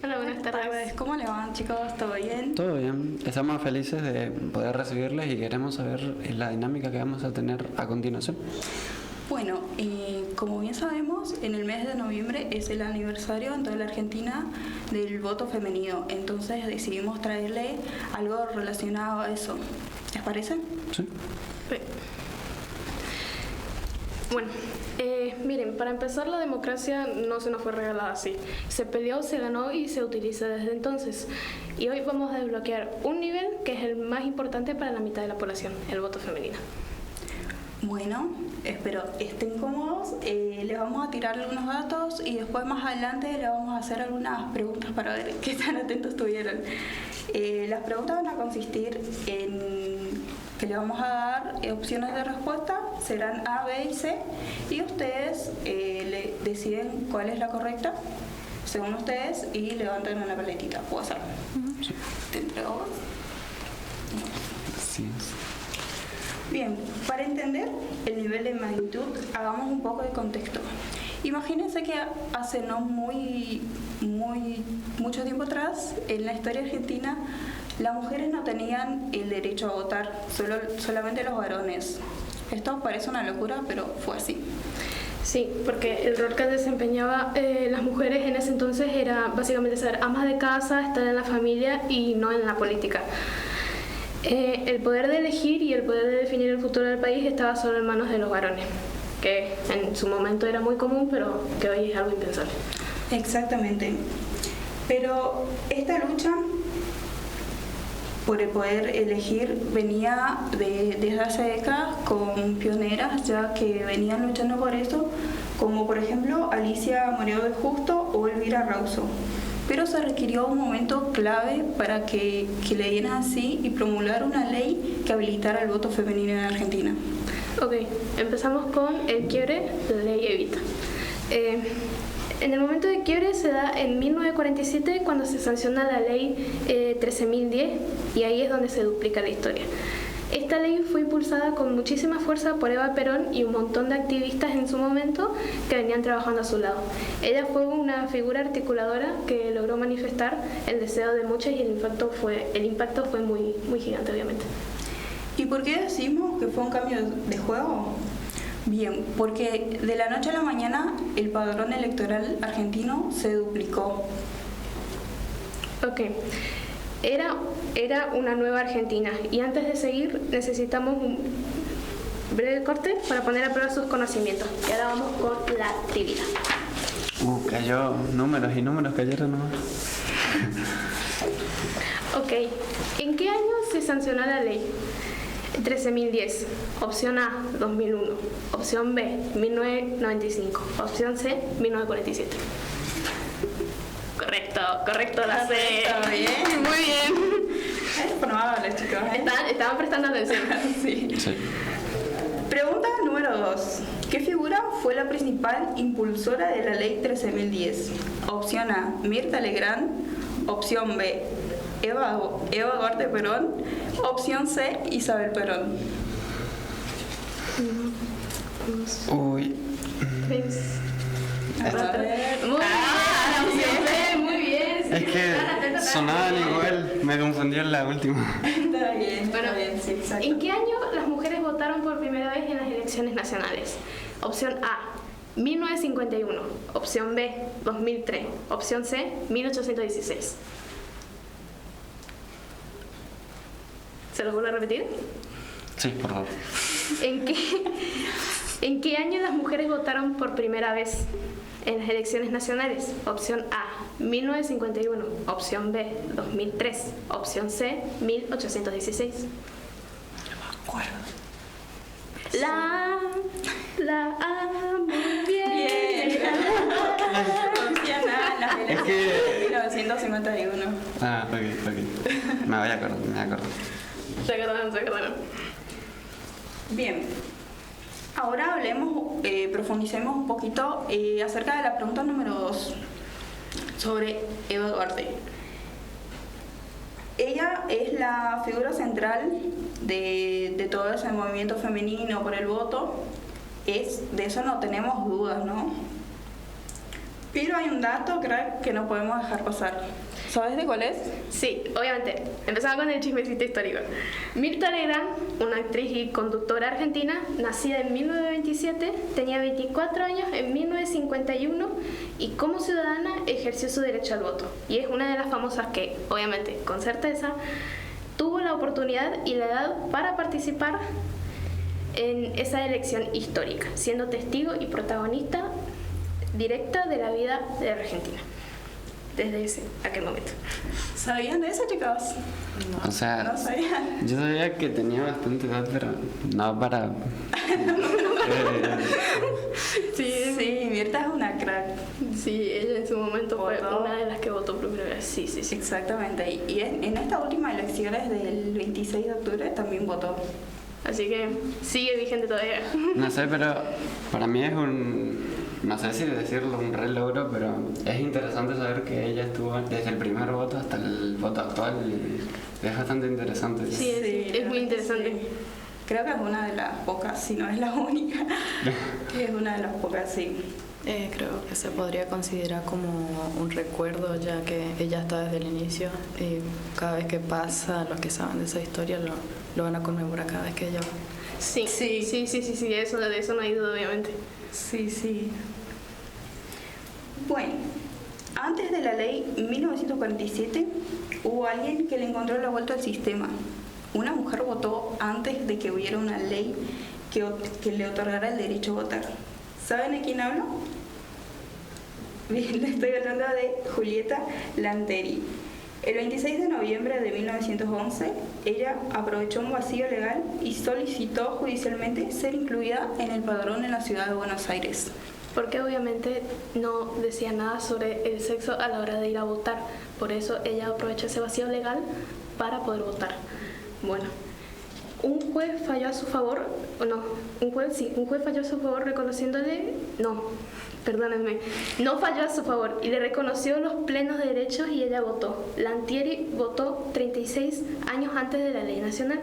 Hola, buenas tardes. ¿Cómo le van, chicos? ¿Todo bien? Todo bien, estamos felices de poder recibirles y queremos saber la dinámica que vamos a tener a continuación. Bueno, como bien sabemos, en el mes de noviembre es el aniversario en toda la Argentina del voto femenino, entonces decidimos traerle algo relacionado a eso. ¿Les parece? Sí. Bueno, miren, para empezar, la democracia no se nos fue regalada así. Se peleó, se ganó y se utiliza desde entonces. Y hoy vamos a desbloquear un nivel que es el más importante para la mitad de la población, el voto femenino. Bueno, espero estén cómodos. Les vamos a tirar algunos datos y después más adelante les vamos a hacer algunas preguntas para ver qué tan atentos estuvieron. Las preguntas van a consistir en que le vamos a dar opciones de respuesta, serán A, B y C, y ustedes le deciden cuál es la correcta, según ustedes, y levantan una paletita. ¿Puedo hacerlo? Sí. ¿Te entrego vos? Sí. Bien, para entender el nivel de magnitud, hagamos un poco de contexto. Imagínense que hace no mucho tiempo atrás, en la historia argentina, las mujeres no tenían el derecho a votar, solamente los varones. Esto parece una locura, pero fue así. Sí, porque el rol que desempeñaba las mujeres en ese entonces era básicamente ser amas de casa, estar en la familia y no en la política. El poder de elegir y el poder de definir el futuro del país estaba solo en manos de los varones, que en su momento era muy común, pero que hoy es algo impensable. Exactamente. Pero esta lucha por el poder elegir venía desde hace décadas con pioneras ya que venían luchando por eso, como por ejemplo Alicia Moreau de Justo o Elvira Rausó. Pero se requirió un momento clave para que le dieran así y promulgar una ley que habilitara el voto femenino en Argentina. Ok, empezamos con el quiebre de la ley Evita. En el momento de quiebre se da en 1947 cuando se sanciona la ley 13.010 y ahí es donde se duplica la historia. Esta ley fue impulsada con muchísima fuerza por Eva Perón y un montón de activistas en su momento que venían trabajando a su lado. Ella fue una figura articuladora que logró manifestar el deseo de muchas y el impacto fue muy, muy gigante, obviamente. ¿Y por qué decimos que fue un cambio de juego? Bien, porque de la noche a la mañana el padrón electoral argentino se duplicó. Ok. Era una nueva Argentina y antes de seguir necesitamos un breve corte para poner a prueba sus conocimientos. Y ahora vamos con la trivia. Cayó números y números cayeron nomás. Ok, ¿en qué año se sancionó la ley? 13.010. Opción A, 2001. Opción B, 1995. Opción C, 1947. Correcto, la C. Está bien. Muy bien. Es probable, chicos. Estaban prestando atención. Sí. Sí. Pregunta número 2. ¿Qué figura fue la principal impulsora de la ley 13.010? Opción A, Mirta Legrand. Opción B, Eva Duarte Perón. Opción C, Isabel Perón. Uy. Muy bien, muy bien. Es que sonaban igual, me confundió en la última. Está bien, Bueno, sí, exacto. ¿en qué año las mujeres votaron por primera vez en las elecciones nacionales? Opción A, 1951. Opción B, 2003. Opción C, 1816. ¿Se los vuelvo a repetir? Sí, por favor. ¿En qué año las mujeres votaron por primera vez en las elecciones nacionales? Opción A, 1951. Opción B, 2003. Opción C, 1816. No me acuerdo. La A, muy bien. Opción A, las Es que... elecciones de 1951. Ah, ok. Me voy a acordar. Se acordaron. Bien. Ahora profundicemos un poquito acerca de la pregunta número 2 sobre Eva Duarte. Ella es la figura central de todo ese movimiento femenino por el voto. De eso no tenemos dudas, ¿no? Pero hay un dato, crack, que no podemos dejar pasar. ¿Sabes de cuál es? Sí, obviamente. Empezamos con el chismecito histórico. Mirta Legrand, una actriz y conductora argentina, nacida en 1927, tenía 24 años en 1951 y como ciudadana ejerció su derecho al voto. Y es una de las famosas que, obviamente, con certeza, tuvo la oportunidad y la edad para participar en esa elección histórica, siendo testigo y protagonista directa de la vida de Argentina. Desde aquel momento. ¿Sabían de eso, chicos? O sea, No sabían. yo sabía que tenía bastante edad, pero no para... Sí, Mirta es una crack. Sí, ella en su momento fue ¿Votó? una de las que votó por primera vez. Sí. Exactamente. Y en estas últimas elecciones del 26 de octubre también votó. Así que sigue vigente todavía. No sé, pero para mí es no sé si decirlo un re logro, pero es interesante saber que ella estuvo desde el primer voto hasta el voto actual y es bastante interesante. Sí, es muy interesante. Sí. Creo que es una de las pocas, si no es la única, es una de las pocas, sí. Creo que se podría considerar como un recuerdo, ya que ella está desde el inicio y cada vez que pasa, los que saben de esa historia lo van a conmemorar cada vez que ella va. Sí, de eso no hay duda, obviamente. Sí. Bueno, antes de la ley 1947 hubo alguien que le encontró la vuelta al sistema. Una mujer votó antes de que hubiera una ley que le otorgara el derecho a votar. ¿Saben de quién hablo? Bien, le estoy hablando de Julieta Lanteri. El 26 de noviembre de 1911, ella aprovechó un vacío legal y solicitó judicialmente ser incluida en el padrón en la ciudad de Buenos Aires. Porque obviamente no decía nada sobre el sexo a la hora de ir a votar. Por eso ella aprovechó ese vacío legal para poder votar. Bueno, un juez falló a su favor, un juez falló a su favor reconociéndole, no falló a su favor y le reconoció los plenos derechos y ella votó. Lantieri votó 36 años antes de la ley nacional.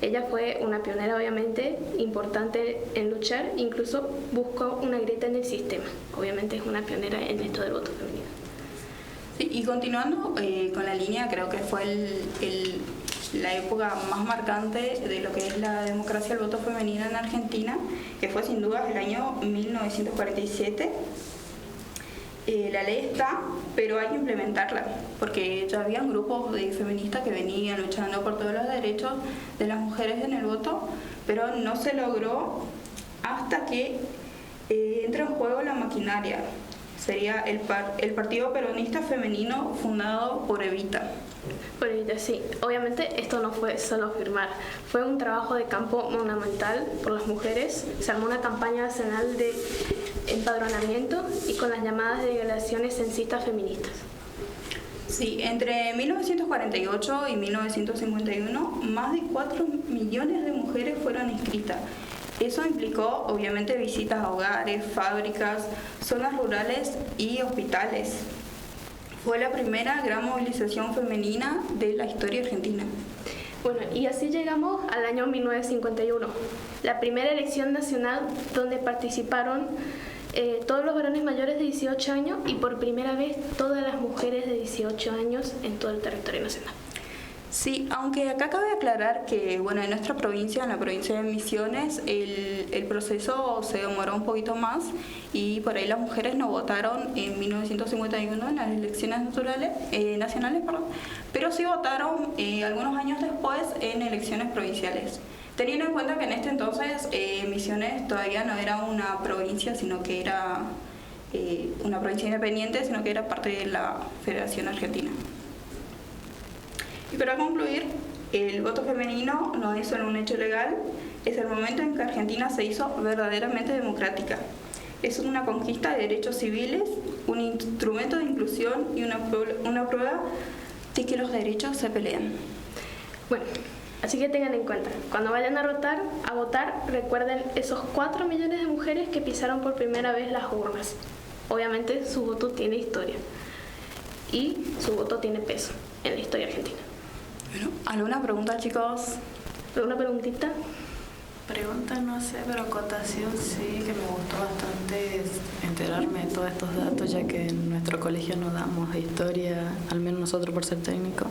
Ella fue una pionera, obviamente, importante en luchar, incluso buscó una grieta en el sistema. Obviamente es una pionera en esto del voto femenino. Sí, y continuando con la línea, creo que fue la época más marcante de lo que es la democracia del voto femenino en Argentina, que fue sin duda el año 1947. La ley está, pero hay que implementarla, porque ya habían grupos de feministas que venían luchando por todos los derechos de las mujeres en el voto, pero no se logró hasta que entra en juego la maquinaria. Sería el Partido Peronista Femenino fundado por Evita. Por Evita, sí. Obviamente esto no fue solo firmar, fue un trabajo de campo fundamental por las mujeres. Se armó una campaña nacional de empadronamiento y con las llamadas delegaciones censistas feministas. Sí, entre 1948 y 1951, más de 4 millones de mujeres fueron inscritas. Eso implicó, obviamente, visitas a hogares, fábricas, zonas rurales y hospitales. Fue la primera gran movilización femenina de la historia argentina. Bueno, y así llegamos al año 1951, la primera elección nacional donde participaron todos los varones mayores de 18 años y por primera vez todas las mujeres de 18 años en todo el territorio nacional. Sí, aunque acá cabe aclarar que, bueno, en nuestra provincia, en la provincia de Misiones, el proceso se demoró un poquito más y por ahí las mujeres no votaron en 1951 en las elecciones nacionales, pero sí votaron algunos años después en elecciones provinciales. Teniendo en cuenta que en este entonces Misiones todavía no era una provincia, sino que era una provincia independiente, sino que era parte de la Federación Argentina. Y para concluir, el voto femenino no es solo un hecho legal, es el momento en que Argentina se hizo verdaderamente democrática. Es una conquista de derechos civiles, un instrumento de inclusión y una prueba de que los derechos se pelean. Bueno, así que tengan en cuenta, cuando vayan a votar, recuerden esos 4 millones de mujeres que pisaron por primera vez las urnas. Obviamente su voto tiene historia y su voto tiene peso en la historia argentina. Bueno, ¿alguna pregunta, chicos? ¿Alguna preguntita? Pregunta no sé, pero acotación sí, que me gustó bastante enterarme de todos estos datos, ya que en nuestro colegio no damos historia, al menos nosotros por ser técnico.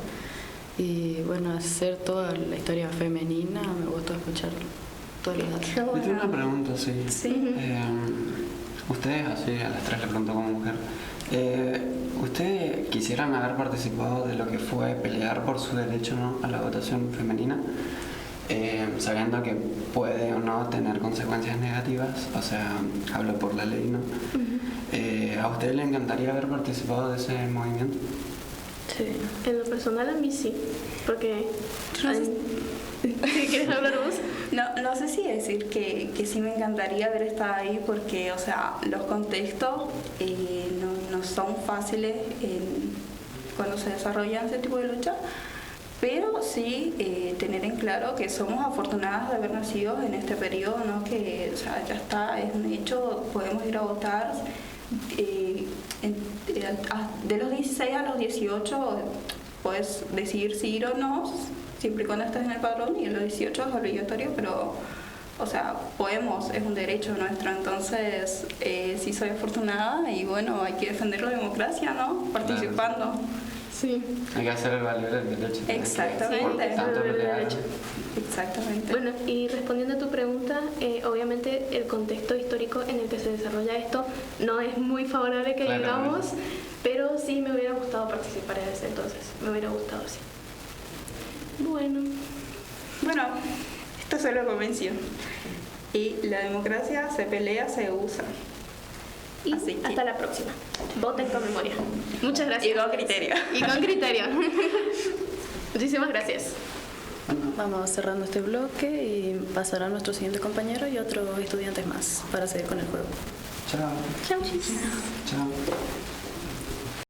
Y bueno, hacer toda la historia femenina, me gustó escuchar todos los datos. Yo tengo una pregunta, sí. Sí. Ustedes, así a las tres le pregunto como mujer, ¿ustedes quisieran haber participado de lo que fue pelear por su derecho, ¿no?, a la votación femenina? Sabiendo que puede o no tener consecuencias negativas, o sea, hablo por la ley, ¿no? ¿A usted le encantaría haber participado de ese movimiento? Sí. En lo personal a mí sí, porque... ¿Quieres hablar vos? No sé si decir que sí me encantaría haber estado ahí porque, o sea, los contextos no son fáciles cuando se desarrollan ese tipo de lucha, pero sí tener en claro que somos afortunadas de haber nacido en este periodo, ¿no? Que, o sea, ya está, es un hecho, podemos ir a votar. De los 16 a los 18 puedes decidir si ir o no, siempre y cuando estés en el padrón, y en los 18 es obligatorio, pero, o sea, podemos, es un derecho nuestro, entonces sí soy afortunada y bueno, hay que defender la democracia, ¿no? Participando. Sí. Hay que hacer valer el derecho. Exactamente. Por tanto, el pelear. derecho. Exactamente. Bueno, y respondiendo a tu pregunta, obviamente el contexto histórico en el que se desarrolla esto no es muy favorable que Claro, digamos, pero sí me hubiera gustado participar en ese entonces, me hubiera gustado, sí. Bueno, Esto solo comenzó. Y la democracia se pelea, se usa. y Así que- hasta la próxima. Voten con memoria. Muchas gracias. Y con criterio. Y con criterio. Muchísimas gracias. Vamos cerrando este bloque y pasará a nuestro siguiente compañero y otros estudiantes más para seguir con el juego. Chao. Chao. Chao.